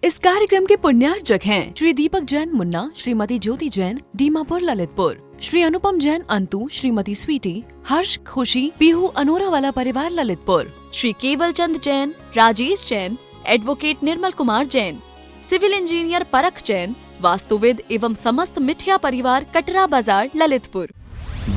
इस कार्यक्रम के पुण्यार्जक हैं श्री दीपक जैन मुन्ना, श्रीमती ज्योति जैन, दीमापुर ललितपुर, श्री अनुपम जैन अंतु, श्रीमती स्वीटी, हर्ष खुशी, पीहू अनोरा वाला परिवार ललितपुर, श्री केवल Chand Jain, Rajesh Jain, advocate Nirmal Kumar Jain, civil engineer परख जैन, वास्तुविद एवं समस्त मिठिया परिवार कटरा बाजार ललितपुर।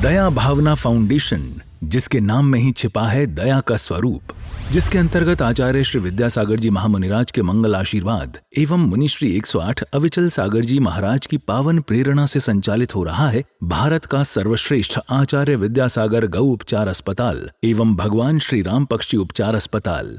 दया भावना फाउंडेशन, जिसके नाम में ही छिपा है दया का स्वरूप, जिसके अंतर्गत आचार्य श्री विद्यासागर जी महामुनिराज के मंगल आशीर्वाद एवं मुनिश्री 108 अविचल सागर जी महाराज की पावन प्रेरणा से संचालित हो रहा है भारत का सर्वश्रेष्ठ आचार्य विद्यासागर गौ उपचार अस्पताल एवं भगवान श्री राम पक्षी उपचार अस्पताल।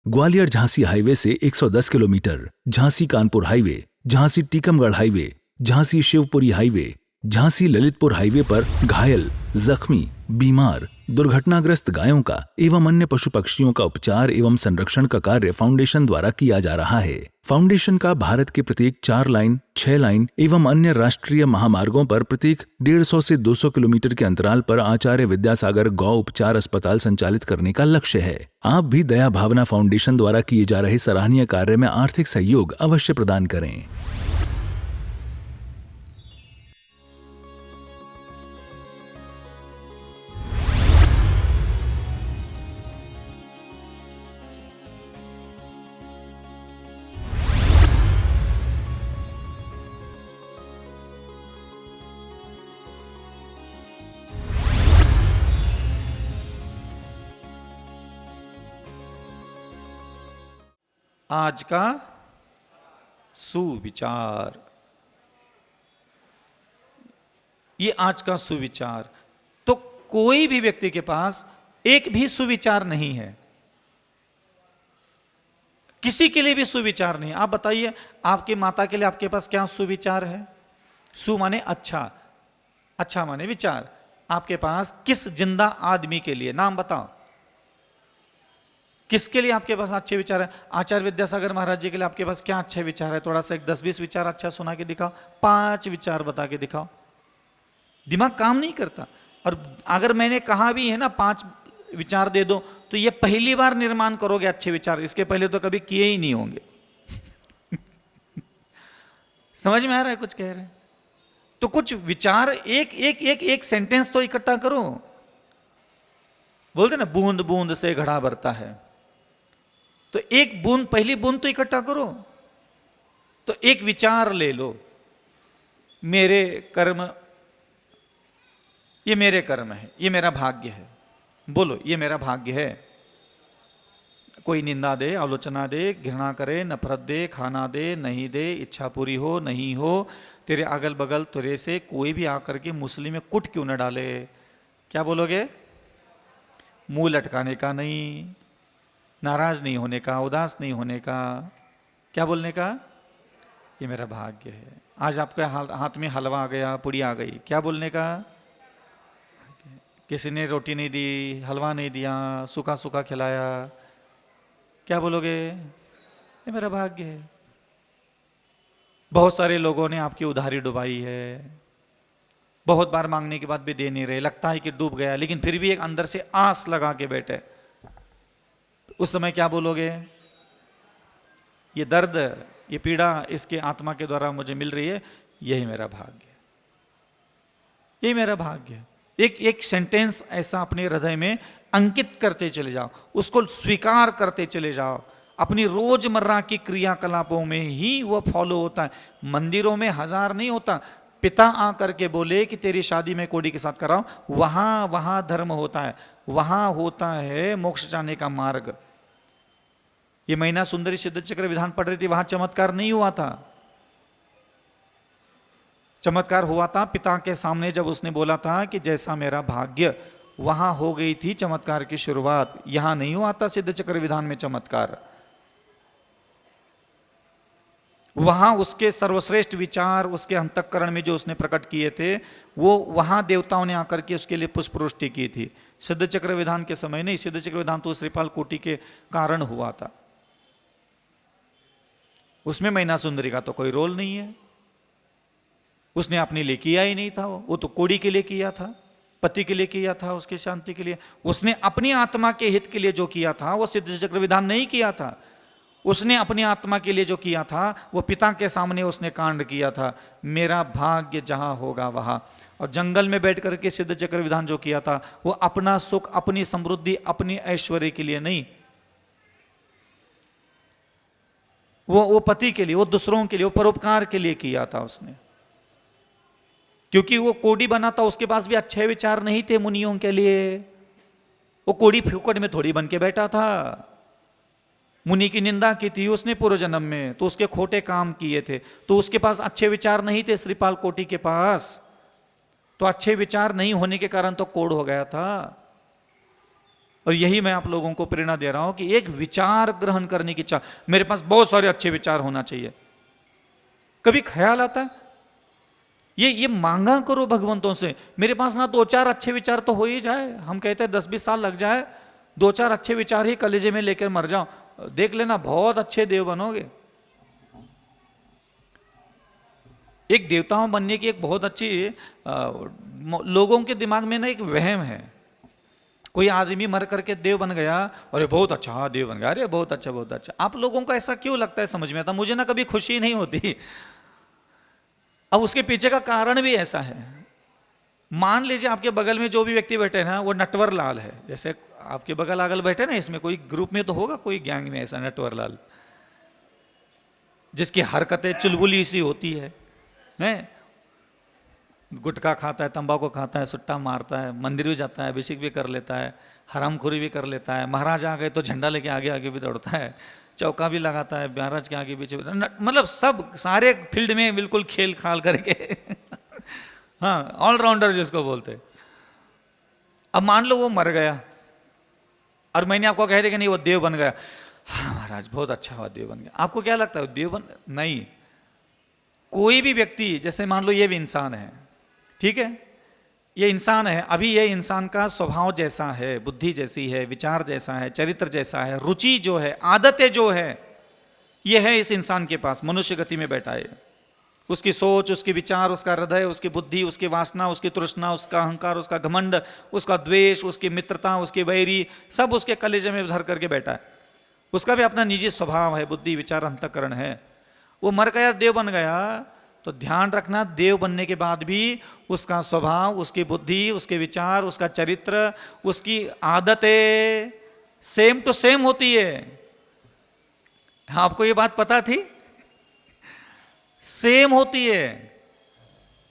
ग्वालियर झांसी हाईवे से 110 kilometre, Jhansi Kanpur highway, Jhansi Tikamgarh highway, Jhansi Shivpuri highway, Jhansi Lalitpur highway पर घायल, जख्मी, बीमार, दुर्घटनाग्रस्त गायों का एवं अन्य पशु पक्षियों का उपचार एवं संरक्षण का कार्य फाउंडेशन द्वारा किया जा रहा है। फाउंडेशन का भारत के प्रत्येक 4 लाइन, 6 लाइन एवं अन्य राष्ट्रीय महामार्गों पर प्रत्येक 150 से 200 किलोमीटर के अंतराल पर आचार्य विद्यासागर गौ उपचार अस्पताल संचालित करने का लक्ष्य है। आप भी दया भावना फाउंडेशन द्वारा किए जा रहे सराहनीय कार्य में आर्थिक सहयोग अवश्य प्रदान करें। आज का सुविचार, ये आज का सुविचार। तो कोई भी व्यक्ति के पास एक भी सुविचार नहीं है, किसी के लिए भी सुविचार नहीं। आप बताइए, आपकी माता के लिए आपके पास क्या सुविचार है? सु माने अच्छा, अच्छा माने विचार। आपके पास किस जिंदा आदमी के लिए, नाम बताओ, किसके लिए आपके पास अच्छे विचार है? आचार्य विद्यासागर महाराज जी के लिए आपके पास क्या अच्छे विचार है? थोड़ा सा एक 10-20 विचार अच्छा सुना के दिखाओ, 5 विचार बता के दिखाओ। दिमाग काम नहीं करता। और अगर मैंने कहा भी है ना 5 विचार दे दो, तो ये पहली बार निर्माण करोगे अच्छे विचार, इसके पहले तो कभी किए ही नहीं होंगे। समझ में आ रहा है कुछ कह रहे हैं? तो कुछ विचार एक सेंटेंस तो इकट्ठा करो। बोलते ना बूंद बूंद से घड़ा भरता है, तो एक बूंद, पहली बूंद तो इकट्ठा करो। तो एक विचार ले लो, मेरे कर्म, ये मेरे कर्म है, ये मेरा भाग्य है। बोलो, ये मेरा भाग्य है। कोई निंदा दे, आलोचना दे, घृणा करे, नफरत दे, खाना दे, नहीं दे, इच्छा पूरी हो नहीं हो, तेरे अगल बगल तेरे से कोई भी आकर के मुस्लिम में कुट क्यों न डाले, क्या बोलोगे? मुंह लटकाने का नहीं, नाराज नहीं होने का, उदास नहीं होने का, क्या बोलने का? ये मेरा भाग्य है। आज आपके हाथ में हलवा आ गया, पूड़ी आ गई, क्या बोलने का? किसी ने रोटी नहीं दी, हलवा नहीं दिया, सूखा सूखा खिलाया, क्या बोलोगे? ये मेरा भाग्य है। बहुत सारे लोगों ने आपकी उधारी डुबाई है, बहुत बार मांगने के बाद भी दे नहीं रहे, लगता है कि डूब गया, लेकिन फिर भी एक अंदर से आस लगा के बैठे, उस समय क्या बोलोगे? ये दर्द, ये पीड़ा इसके आत्मा के द्वारा मुझे मिल रही है, यही मेरा भाग्य, यही मेरा भाग्य। एक सेंटेंस ऐसा अपने हृदय में अंकित करते चले जाओ, उसको स्वीकार करते चले जाओ। अपनी रोजमर्रा की क्रियाकलापों में ही वो फॉलो होता है। मंदिरों में 1000 नहीं होता। पिता आकर के बोले कि तेरी शादी मैं कोड़ी के साथ कराऊं, वहां धर्म होता है, वहां होता है मोक्ष जाने का मार्ग। ये मैना सुंदरी सिद्ध चक्र विधान पढ़ रही थी, वहां चमत्कार नहीं हुआ था। चमत्कार हुआ था पिता के सामने, जब उसने बोला था कि जैसा मेरा भाग्य, वहां हो गई थी चमत्कार की शुरुआत। यहां नहीं हुआ था सिद्ध चक्र विधान में चमत्कार। वहां उसके सर्वश्रेष्ठ विचार, उसके अंतःकरण में जो उसने प्रकट किए थे, वो वहां देवताओं ने आकर के उसके लिए पुष्पवृष्टि की थी। सिद्ध चक्र विधान के समय नहीं। सिद्ध चक्र विधान तो श्रीपाल कोटि के कारण हुआ था, उसमें मैना सुंदरी का तो कोई रोल नहीं है। उसने अपने लिए किया ही नहीं था, वो तो कोड़ी के लिए किया था, पति के लिए किया था, उसकी शांति के लिए। उसने अपनी आत्मा के हित के लिए जो किया था वो सिद्ध चक्र विधान नहीं किया था। उसने अपनी आत्मा के लिए जो किया था वो पिता के सामने उसने कांड किया था, मेरा भाग्य जहां होगा वहां। और जंगल में बैठ करके सिद्ध चक्र विधान जो किया था वो अपना सुख, अपनी समृद्धि, अपनी ऐश्वर्य के लिए नहीं, वो पति के लिए, वो दूसरों के लिए, वो परोपकार के लिए किया था उसने। क्योंकि वो कोड़ी बना था, उसके पास भी अच्छे विचार नहीं थे मुनियों के लिए। वो कोड़ी फूकट में थोड़ी बन के बैठा था, मुनि की निंदा की थी उसने पूर्व जन्म में, तो उसके खोटे काम किए थे, तो उसके पास अच्छे विचार नहीं थे श्रीपाल कोटी के पास, तो अच्छे विचार नहीं होने के कारण तो कोड़ हो गया था। और यही मैं आप लोगों को प्रेरणा दे रहा हूं कि एक विचार ग्रहण करने की इच्छा, मेरे पास बहुत सारे अच्छे विचार होना चाहिए। कभी ख्याल आता है ये मांगा करो भगवंतों से, मेरे पास ना 2-4 अच्छे विचार तो हो ही जाए। हम कहते हैं 10-20 साल लग जाए, 2-4 अच्छे विचार ही कलेजे में लेकर मर जाओ, देख लेना बहुत अच्छे देव बनोगे। एक देवताओं बनने की एक बहुत अच्छी लोगों के दिमाग में ना एक वहम है, कोई आदमी मर करके देव बन गया, अरे बहुत अच्छा देव बन गया, अरे बहुत अच्छा बहुत अच्छा। आप लोगों को ऐसा क्यों लगता है समझ में आता, मुझे ना कभी खुशी नहीं होती। अब उसके पीछे का कारण भी ऐसा है। मान लीजिए आपके बगल में जो भी व्यक्ति बैठे ना वो नटवर लाल है, जैसे आपके बगल अगल बैठे ना, इसमें कोई ग्रुप में तो होगा कोई गैंग में ऐसा नटवर लाल, जिसकी हरकतें चुलबुली सी होती है, गुटखा खाता है, तंबाकू खाता है, सुट्टा मारता है, मंदिर भी जाता है, अभिषेक भी कर लेता है, हरामखोरी भी कर लेता है, महाराज आ गए तो झंडा लेके आगे आगे भी दौड़ता है, चौका भी लगाता है महाराज के आगे पीछे, मतलब सब सारे फील्ड में बिल्कुल खेल खाल करके हाँ ऑलराउंडर जिसको बोलते। अब मान लो वो मर गया और मैंने आपको कह दिया कि नहीं वो देव बन गया, हाँ महाराज बहुत अच्छा हुआ देव बन गया, आपको क्या लगता है देव बन? नहीं, कोई भी व्यक्ति, जैसे मान लो ये भी इंसान है, ठीक है, ये इंसान है, अभी ये इंसान का स्वभाव जैसा है, बुद्धि जैसी है, विचार जैसा है, चरित्र जैसा है, रुचि जो है, आदतें जो है, ये है इस इंसान के पास, मनुष्य गति में बैठा है। उसकी सोच, उसके विचार, उसका हृदय, उसकी बुद्धि, उसकी वासना, उसकी तृष्णा, उसका अहंकार, उसका घमंड, उसका द्वेष, उसकी मित्रता, उसकी वैरी, सब उसके कलेजे में धर करके बैठा है। उसका भी अपना निजी स्वभाव है, बुद्धि, विचार, अंतःकरण है। वो मर गया, देव बन गया, तो ध्यान रखना देव बनने के बाद भी उसका स्वभाव, उसकी बुद्धि, उसके विचार, उसका चरित्र, उसकी आदतें सेम टू सेम होती है। आपको ये बात पता थी? सेम होती है,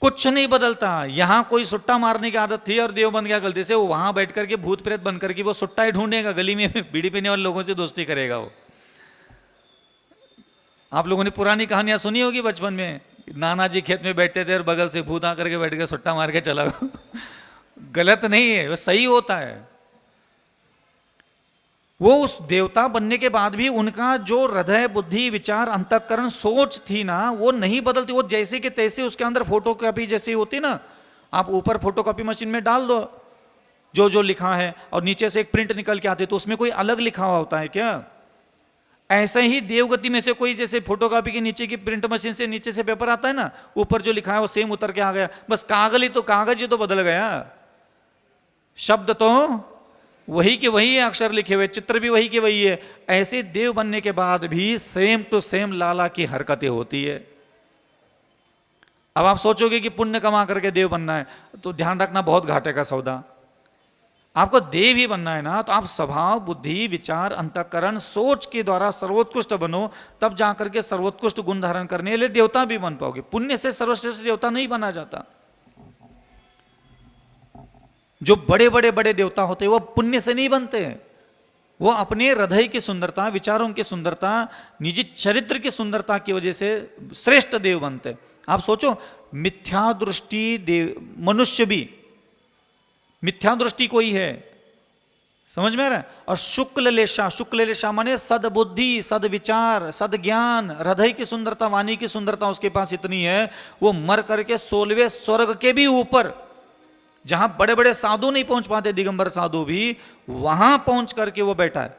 कुछ नहीं बदलता। यहां कोई सुट्टा मारने की आदत थी और देव बन गया गलती से, वो वहां बैठ करके भूत प्रेत बन करके वो सुट्टा ही ढूंढेगा, गली में बीड़ी पीने वाले लोगों से दोस्ती करेगा वो। आप लोगों ने पुरानी कहानियां सुनी होगी बचपन में, नाना जी खेत में बैठते थे और बगल से भूत आकर के बैठ के सुट्टा मार के चला गलत नहीं है, वो सही होता है। वो उस देवता बनने के बाद भी उनका जो हृदय, बुद्धि, विचार, अंतःकरण, सोच थी ना, वो नहीं बदलती। वो जैसे के तैसे उसके अंदर फोटोकॉपी जैसी होती ना, आप ऊपर फोटोकॉपी मशीन में डाल दो जो जो लिखा है और नीचे से एक प्रिंट निकल के आती, तो उसमें कोई अलग लिखा हुआ होता है क्या? ऐसे ही देवगति में से कोई जैसे फोटोकॉपी के नीचे की प्रिंट मशीन से नीचे से पेपर आता है ना, ऊपर जो लिखा है वो सेम उतर के आ गया, बस कागज ही तो बदल गया, शब्द तो वही के वही है, अक्षर लिखे हुए, चित्र भी वही के वही है। ऐसे देव बनने के बाद भी सेम टू सेम लाला की हरकतें होती है। अब आप सोचोगे कि पुण्य कमा करके देव बनना है, तो ध्यान रखना बहुत घाटे का सौदा। आपको देव ही बनना है ना, तो आप स्वभाव, बुद्धि, विचार, अंतःकरण, सोच के द्वारा सर्वोत्कृष्ट बनो, तब जाकर के सर्वोत्कृष्ट गुण धारण करने के लिए देवता भी बन पाओगे। पुण्य से सर्वश्रेष्ठ देवता नहीं बना जाता। जो बड़े बड़े बड़े देवता होते हैं वो पुण्य से नहीं बनते, वो अपने हृदय की सुंदरता, विचारों की सुंदरता, निजी चरित्र की सुंदरता की वजह से श्रेष्ठ देव बनते। आप सोचो, मिथ्या दृष्टि देव, मनुष्य भी मिथ्या दृष्टि कोई है, समझ में आ रहा है? और शुक्ल लेशा माने सदबुद्धि, सदविचार, सदज्ञान, हृदय की सुंदरता, वाणी की सुंदरता उसके पास इतनी है, वो मर करके 16वें स्वर्ग के भी ऊपर, जहां बड़े बड़े साधु नहीं पहुंच पाते, दिगंबर साधु भी, वहां पहुंच करके वो बैठा है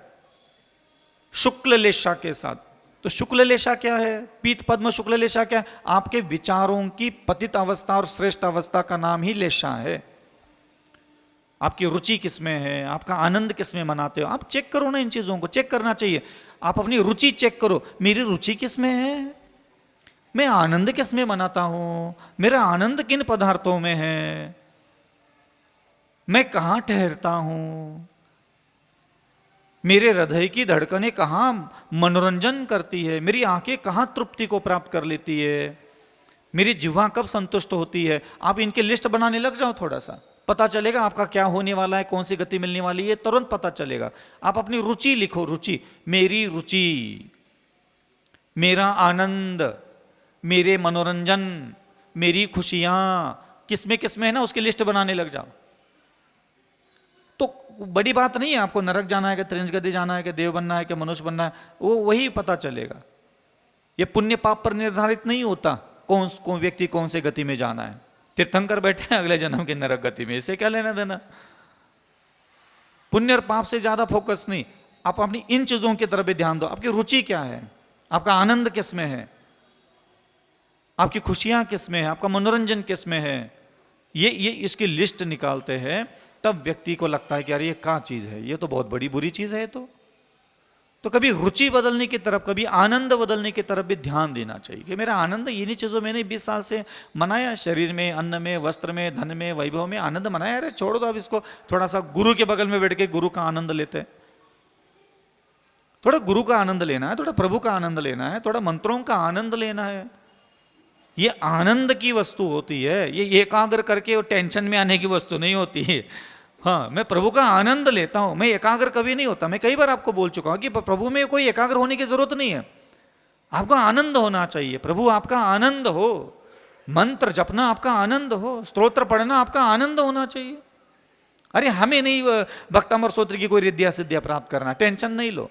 शुक्ल लेशा के साथ। तो शुक्ल लेशा क्या है? पीत पद्म शुक्ल लेशा क्या है? आपके विचारों की पतित अवस्था और श्रेष्ठ अवस्था का नाम ही लेशा है। आपकी रुचि किसमें है, आपका आनंद किसमें मनाते हो, आप चेक करो ना, इन चीजों को चेक करना चाहिए। आप अपनी रुचि चेक करो, मेरी रुचि किस में है, मैं आनंद किस में मनाता हूं, मेरा आनंद किन पदार्थों में है, मैं कहां ठहरता हूं, मेरे हृदय की धड़कनें कहां मनोरंजन करती है, मेरी आंखें कहां तृप्ति को प्राप्त कर लेती है, मेरी जिह्वा कब संतुष्ट होती है। आप इनकी लिस्ट बनाने लग जाओ, थोड़ा सा पता चलेगा आपका क्या होने वाला है, कौन सी गति मिलने वाली है, तुरंत पता चलेगा। आप अपनी रुचि लिखो, रुचि, मेरी रुचि, मेरा आनंद, मेरे मनोरंजन, मेरी खुशियां किसमें है ना, उसकी लिस्ट बनाने लग जाओ। तो बड़ी बात नहीं है आपको नरक जाना है कि त्रिंश गति जाना है कि देव बनना है कि मनुष्य बनना है, वो वही पता चलेगा। ये पुण्य पाप पर निर्धारित नहीं होता कौन व्यक्ति कौन से गति में जाना है। तीर्थंकर बैठे हैं अगले जन्म की नरक गति में, इसे क्या लेना देना। पुण्य और पाप से ज्यादा फोकस नहीं, आप अपनी इन चीजों की तरफ भी ध्यान दो। आपकी रुचि क्या है, आपका आनंद किस में है, आपकी खुशियां किस में है, आपका मनोरंजन किस में है, ये इसकी लिस्ट निकालते हैं, तब व्यक्ति को लगता है कि यार ये क्या चीज है, ये तो बहुत बड़ी बुरी चीज है। तो कभी रुचि बदलने की तरफ, कभी आनंद बदलने की तरफ भी ध्यान देना चाहिए कि मेरा आनंद इन्हीं चीजों मैंने 20 साल से मनाया, शरीर में, अन्न में, वस्त्र में, धन में, वैभव में आनंद मनाया। अरे छोड़ दो अब इसको, थोड़ा सा गुरु के बगल में बैठ के गुरु का आनंद लेते हैं। थोड़ा गुरु का आनंद लेना है, थोड़ा प्रभु का आनंद लेना है, थोड़ा मंत्रों का आनंद लेना है। ये आनंद की वस्तु होती है, ये एकाग्र करके टेंशन में आने की वस्तु नहीं होती है। हाँ, मैं प्रभु का आनंद लेता हूं, मैं एकाग्र कभी नहीं होता। मैं कई बार आपको बोल चुका हूं कि प्रभु में कोई एकाग्र होने की जरूरत नहीं है, आपका आनंद होना चाहिए। प्रभु आपका आनंद हो, मंत्र जपना आपका आनंद हो, स्तोत्र पढ़ना आपका आनंद होना चाहिए। अरे हमें नहीं भक्तामर स्तोत्र की कोई रिद्धिया सिद्धिया प्राप्त करना, टेंशन नहीं लो,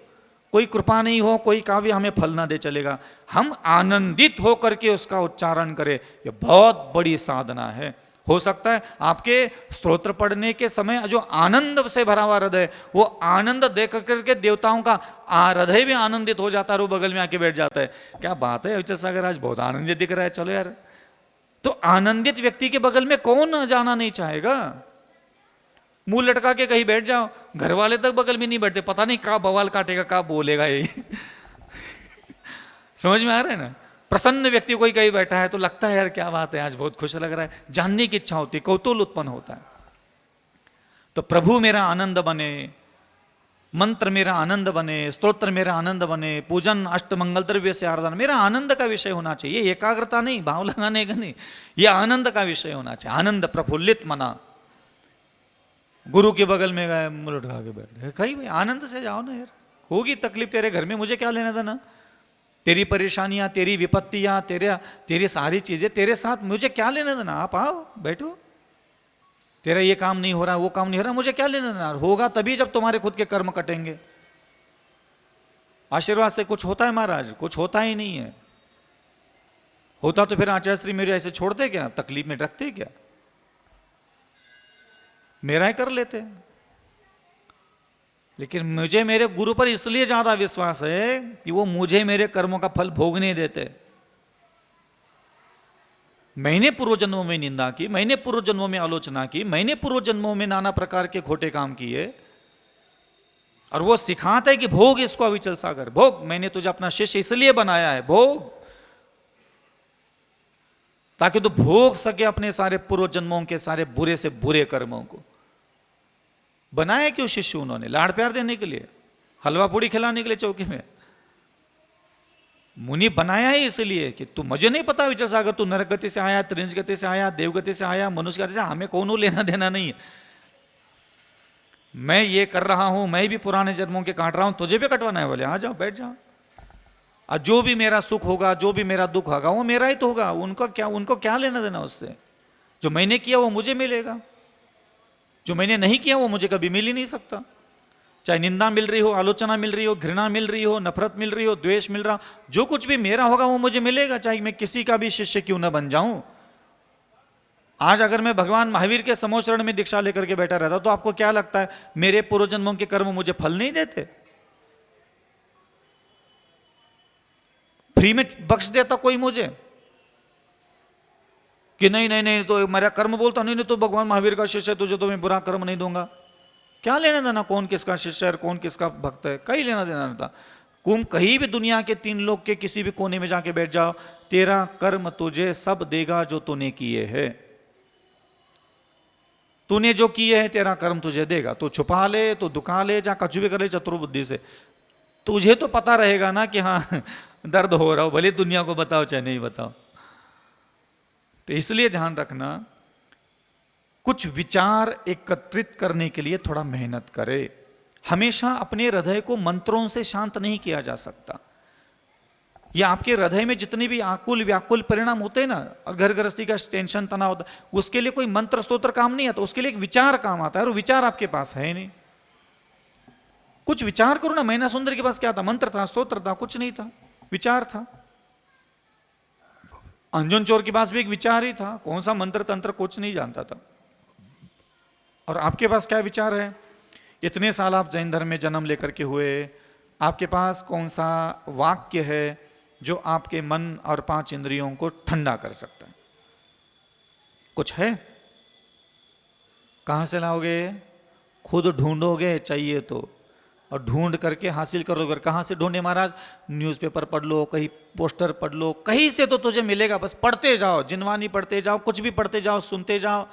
कोई कृपा नहीं हो, कोई काव्य हमें फल ना दे चलेगा, हम आनंदित होकर के उसका उच्चारण करें, यह बहुत बड़ी साधना है। हो सकता है आपके स्तोत्र पढ़ने के समय जो आनंद से भरा हुआ हृदय, वो आनंद देख करके देवताओं का हृदय भी आनंदित हो जाता है, वो बगल में आके बैठ जाता है। क्या बात है अविचल सागर, आज बहुत आनंदित दिख रहा है, चलो यार। तो आनंदित व्यक्ति के बगल में कौन जाना नहीं चाहेगा। मुंह लटका के कहीं बैठ जाओ, घर वाले तक बगल में नहीं बैठते, पता नहीं कहाँ बवाल काटेगा, कहाँ बोलेगा ये समझ में आ रहा है ना। प्रसन्न व्यक्ति कोई कहीं बैठा है तो लगता है यार क्या बात है, आज बहुत खुश लग रहा है, जानने की इच्छा होती है, कौतूहल उत्पन्न होता है। तो प्रभु मेरा आनंद बने, मंत्र मेरा आनंद बने, स्तोत्र मेरा आनंद बने, पूजन अष्ट मंगल द्रव्य से आराधना मेरा आनंद का विषय होना चाहिए। एकाग्रता नहीं, भाव लगाने का नहीं, यह आनंद का विषय होना चाहिए। आनंद प्रफुल्लित मना। गुरु के बगल में गए, मुंह उठा के बैठ गए, कहीं भाई आनंद से जाओ ना यार। होगी तकलीफ तेरे घर में, मुझे क्या लेना देना, तेरी परेशानियां, तेरी विपत्तियां, तेरी सारी चीजें तेरे साथ, मुझे क्या लेना देना। आप आओ बैठो, तेरा ये काम नहीं हो रहा, वो काम नहीं हो रहा, मुझे क्या लेना देना। होगा तभी जब तुम्हारे खुद के कर्म कटेंगे। आशीर्वाद से कुछ होता है महाराज, कुछ होता ही नहीं है। होता तो फिर आचार्य श्री मेरे ऐसे छोड़ते क्या, तकलीफ में रखते क्या, मेरा ही कर लेते। लेकिन मुझे मेरे गुरु पर इसलिए ज्यादा विश्वास है कि वो मुझे मेरे कर्मों का फल भोगने देते। मैंने पूर्व जन्मों में निंदा की, मैंने पूर्व जन्मों में आलोचना की, मैंने पूर्व जन्मों में नाना प्रकार के खोटे काम किए, और वो सिखाते है कि भोग इसको अविचल सागर, भोग, मैंने तुझे अपना शिष्य इसलिए बनाया है, भोग, ताकि तू भोग सके अपने सारे पूर्व जन्मों के सारे बुरे से बुरे कर्मों को। बनाया क्यों शिष्य उन्होंने, लाड़ प्यार देने के लिए, हलवा पूड़ी खिलाने के लिए चौकी में। मुनि बनाया ही इसलिए कि तू, मुझे नहीं पता विचल सागर तू नरक गति से आया, त्रिंश गति से आया, देव गति से आया, मनुष्य गति से, हमें कौन लेना देना नहीं है। मैं ये कर रहा हूं, मैं भी पुराने जन्मों के काट रहा हूं, तुझे भी कटवाना है, बोले आ जाओ बैठ जाओ। और जो भी मेरा सुख होगा, जो भी मेरा दुख होगा, वो मेरा ही तो होगा, उनको क्या लेना देना उससे। जो मैंने किया वो मुझे मिलेगा, जो मैंने नहीं किया वो मुझे कभी मिल ही नहीं सकता। चाहे निंदा मिल रही हो, आलोचना मिल रही हो, घृणा मिल रही हो, नफरत मिल रही हो, द्वेष मिल रहा, जो कुछ भी मेरा होगा वो मुझे मिलेगा, चाहे मैं किसी का भी शिष्य क्यों ना बन जाऊं। आज अगर मैं भगवान महावीर के समोचरण में दीक्षा लेकर के बैठा रहता तो आपको क्या लगता है, मेरे पूर्व जन्मों के कर्म मुझे फल नहीं देते, फ्री में बख्श देता कोई मुझे, कि नहीं नहीं नहीं तो मेरा कर्म बोलता, नहीं नहीं तो भगवान महावीर का शिष्य है, तुझे तो मैं बुरा कर्म नहीं दूंगा। क्या लेना देना कौन किसका शिष्य है, कौन किसका भक्त है, कहीं लेना देना नहीं था। कुंभ कहीं भी दुनिया के 3 लोग के किसी भी कोने में जाके बैठ जाओ, तेरा कर्म तुझे सब देगा जो तूने किए है। तूने जो किए है तेरा कर्म तुझे देगा। तू छुपा ले, तू दुका ले, जा कछु भी कर ले चतुर्बुद्धि से, तुझे तो पता रहेगा ना कि हाँ दर्द हो रहा हो, भले दुनिया को बताओ चाहे नहीं बताओ। तो इसलिए ध्यान रखना, कुछ विचार एकत्रित करने के लिए थोड़ा मेहनत करे। हमेशा अपने हृदय को मंत्रों से शांत नहीं किया जा सकता। या आपके हृदय में जितने भी आकुल व्याकुल परिणाम होते हैं ना, और घर गृहस्थी का टेंशन तनाव होता है, उसके लिए कोई मंत्र स्तोत्र काम नहीं आता, उसके लिए एक विचार काम आता है, और विचार आपके पास है नहीं। कुछ विचार करो ना, मैना सुंदर के पास क्या था? मंत्र था, स्तोत्र था, कुछ नहीं था, विचार था। अंजुन चोर के पास भी एक विचार ही था, कौन सा मंत्र तंत्र कुछ नहीं जानता था। और आपके पास क्या विचार है? इतने साल आप जैन धर्म में जन्म लेकर के हुए, आपके पास कौन सा वाक्य है जो आपके मन और 5 इंद्रियों को ठंडा कर सकता है? कुछ है? कहां से लाओगे? खुद ढूंढोगे चाहिए तो, और ढूंढ करके हासिल करोगे। कहां से ढूंढे महाराज? न्यूज़पेपर पढ़ लो, कहीं पोस्टर पढ़ लो, कहीं से तो तुझे मिलेगा। बस पढ़ते जाओ, जिनवानी पढ़ते जाओ, कुछ भी पढ़ते जाओ, सुनते जाओ,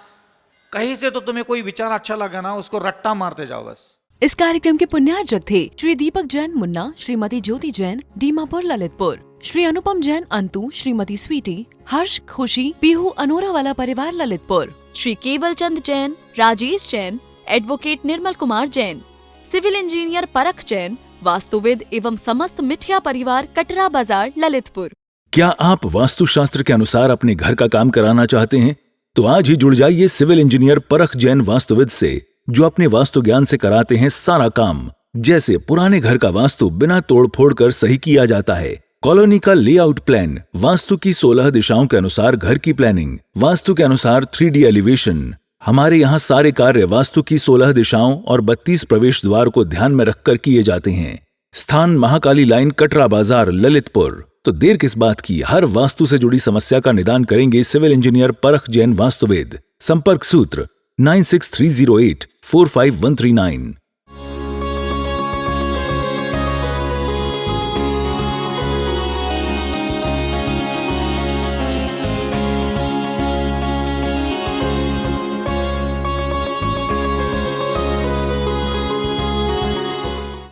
कहीं से तो तुम्हें कोई विचार अच्छा लगा ना, उसको रट्टा मारते जाओ बस। इस कार्यक्रम के पुण्यार्चक थे श्री दीपक जैन मुन्ना, श्रीमती ज्योति जैन, दीमापुर ललितपुर, श्री अनुपम जैन अंतु, श्रीमती स्वीटी, हर्ष, खुशी, पीहू अनोरा वाला परिवार ललितपुर, श्री केवल Chand Jain, Rajesh Jain, advocate Nirmal Kumar Jain, civil engineer परख जैन, वास्तुविद एवं समस्त मिठिया परिवार कटरा बाजार ललितपुर। क्या आप वास्तुशास्त्र के अनुसार अपने घर का काम कराना चाहते हैं? तो आज ही जुड़ जाइए सिविल इंजीनियर परख जैन वास्तुविद से, जो अपने वास्तु ज्ञान से कराते हैं सारा काम। जैसे पुराने घर का वास्तु बिना तोड़ फोड़ कर सही किया जाता है, कॉलोनी का लेआउट प्लान, वास्तु की 16 दिशाओं के अनुसार घर की प्लानिंग, वास्तु के अनुसार 3D एलिवेशन। हमारे यहाँ सारे कार्य वास्तु की 16 दिशाओं और 32 प्रवेश द्वार को ध्यान में रखकर किए जाते हैं। स्थान महाकाली लाइन, कटरा बाजार, ललितपुर। तो देर किस बात की, हर वास्तु से जुड़ी समस्या का निदान करेंगे सिविल इंजीनियर परख जैन वास्तुवेद। संपर्क सूत्र 9630845139।